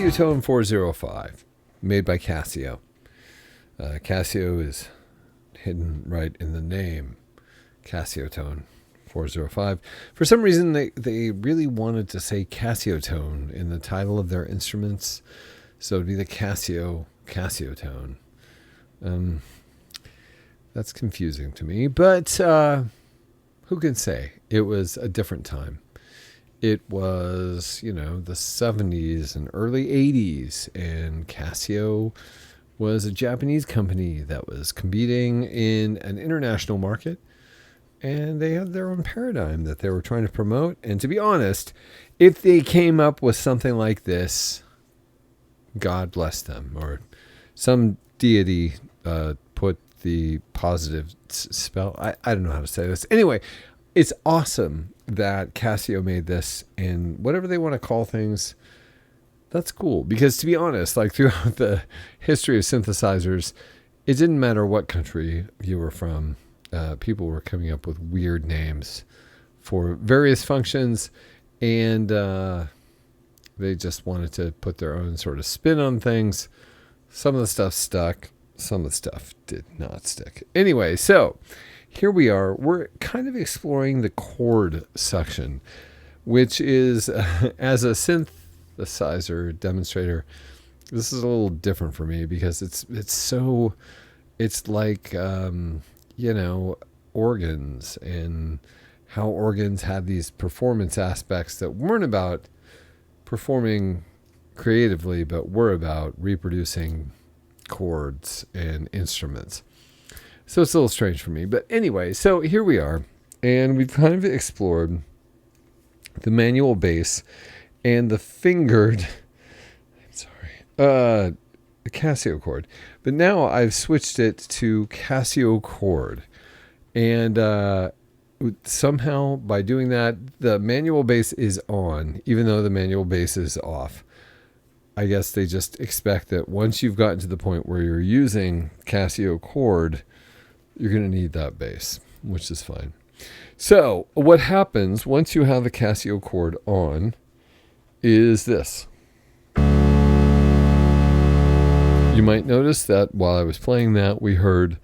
Casiotone 405, made by Casio. Casio is hidden right in the name, Casiotone 405. For some reason, they really wanted to say Casiotone in the title of their instruments, so it'd be the Casio Casiotone. That's confusing to me, but who can say? It was a different time. It was, the 70s and early 80s, and Casio was a Japanese company that was competing in an international market, and they had their own paradigm that they were trying to promote. And to be honest, if they came up with something like this, God bless them, or some deity put the positive spell. I don't know how to say this. Anyway, it's awesome that Casio made this, and whatever they want to call things, that's cool. Because to be honest, like throughout the history of synthesizers, it didn't matter what country you were from. People were coming up with weird names for various functions, and they just wanted to put their own sort of spin on things. Some of the stuff stuck. Some of the stuff did not stick. Anyway, so here we are. We're kind of exploring the chord section, which is, as a synthesizer demonstrator, this is a little different for me because it's like, organs, and how organs have these performance aspects that weren't about performing creatively, but were about reproducing chords and instruments. So it's a little strange for me. But anyway, so here we are, and we've kind of explored the manual bass and the fingered, the Casio chord. But now I've switched it to Casio chord. And somehow by doing that, the manual bass is on, even though the manual bass is off. I guess they just expect that once you've gotten to the point where you're using Casio chord, you're going to need that bass, which is fine. So what happens once you have the Casio chord on is this. You might notice that while I was playing that, we heard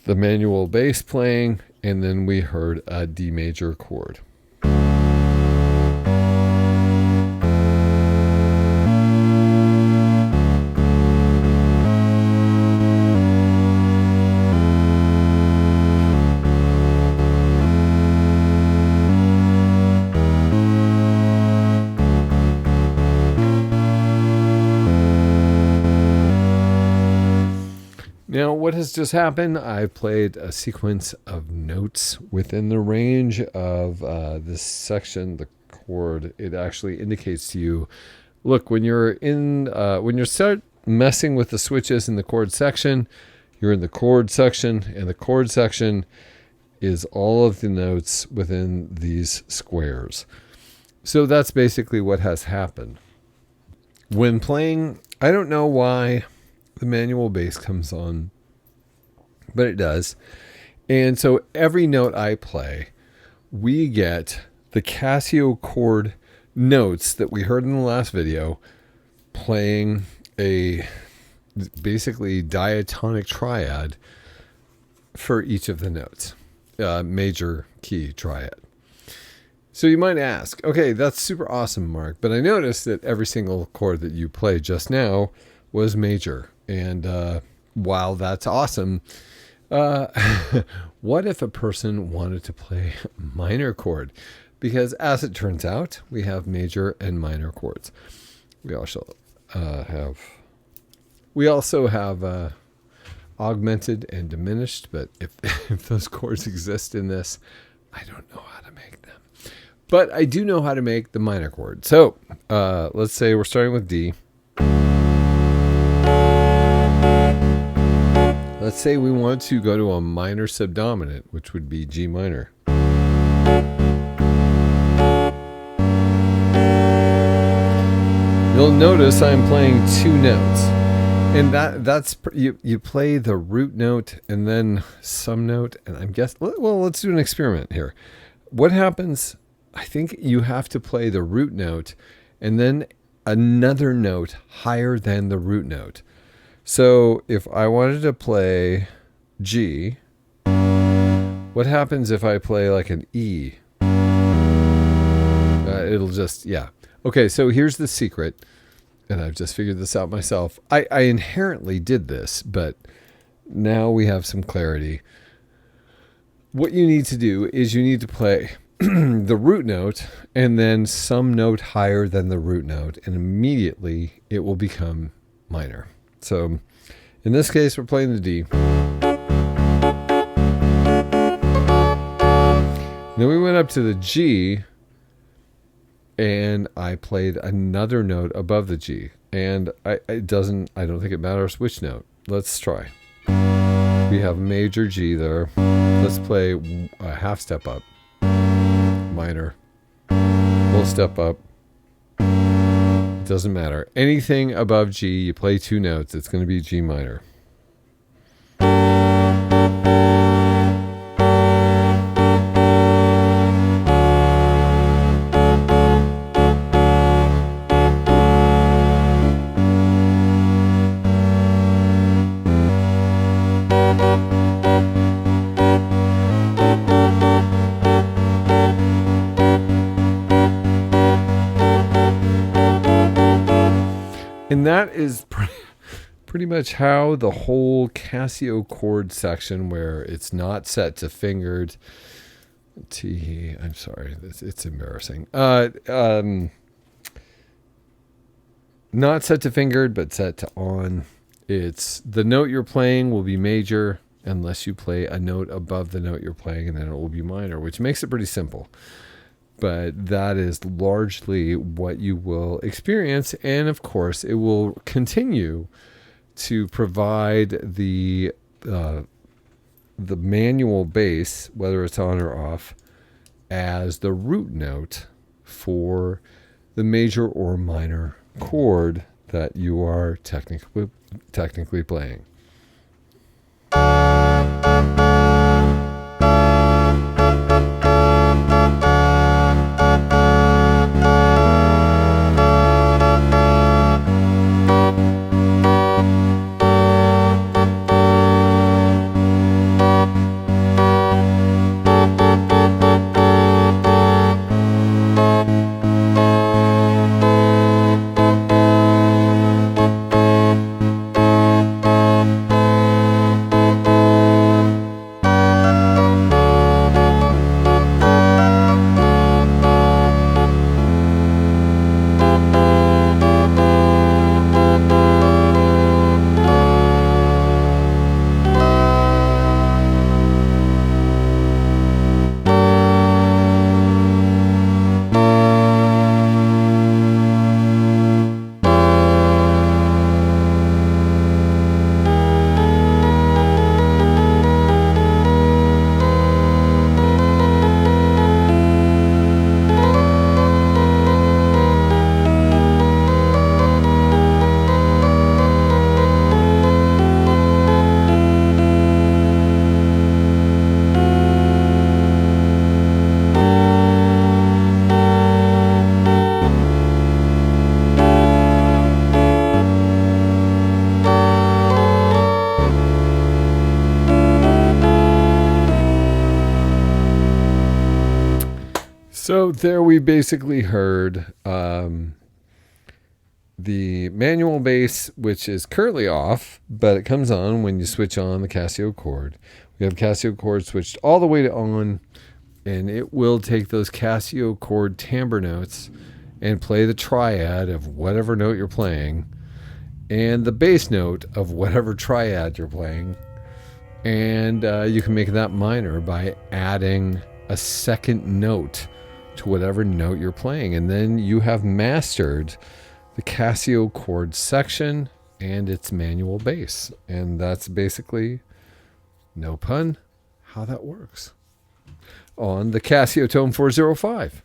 the manual bass playing, and then we heard a D major chord. Now, what has just happened? I've played a sequence of notes within the range of this section, the chord. It actually indicates to you, look, when you start messing with the switches in the chord section, you're in the chord section, and the chord section is all of the notes within these squares. So that's basically what has happened. When playing, I don't know why the manual bass comes on, but it does. And so every note I play, we get the Casio chord notes that we heard in the last video playing a basically diatonic triad for each of the notes, major key triad. So you might ask, okay, that's super awesome, Mark, but I noticed that every single chord that you played just now was major. And while that's awesome, what if a person wanted to play minor chord? Because as it turns out, we have major and minor chords. We also have augmented and diminished, but if those chords exist in this, I don't know how to make them. But I do know how to make the minor chord. So let's say we're starting with D. Let's say we want to go to a minor subdominant, which would be G minor. You'll notice I'm playing two notes. And that's you play the root note and then some note, and I'm guessing, well, let's do an experiment here. What happens? I think you have to play the root note, and then another note higher than the root note. So if I wanted to play G, what happens if I play like an E? It'll just, yeah. Okay, so here's the secret, and I've just figured this out myself. I inherently did this, but now we have some clarity. What you need to do is you need to play the root note and then some note higher than the root note, and immediately it will become minor. So in this case, we're playing the D. Then we went up to the G, and I played another note above the G. And I don't think it matters which note. Let's try. We have major G there. Let's play a half step up. Minor. Full step up. It doesn't matter. Anything above G, you play two notes, it's going to be G minor. And that is pretty much how the whole Casio chord section, where it's not set to fingered T. I'm sorry, it's embarrassing. Not set to fingered, but set to on. It's the note you're playing will be major unless you play a note above the note you're playing, and then it will be minor, which makes it pretty simple. But that is largely what you will experience. And of course, it will continue to provide the manual bass, whether it's on or off, as the root note for the major or minor chord that you are technically playing. So there we basically heard the manual bass, which is currently off, but it comes on when you switch on the Casio chord. We have Casio chord switched all the way to on, and it will take those Casio chord timbre notes and play the triad of whatever note you're playing and the bass note of whatever triad you're playing. And you can make that minor by adding a second note to whatever note you're playing. And then you have mastered the Casio chord section and its manual bass. And that's basically, no pun, how that works on the Casio Casiotone 405.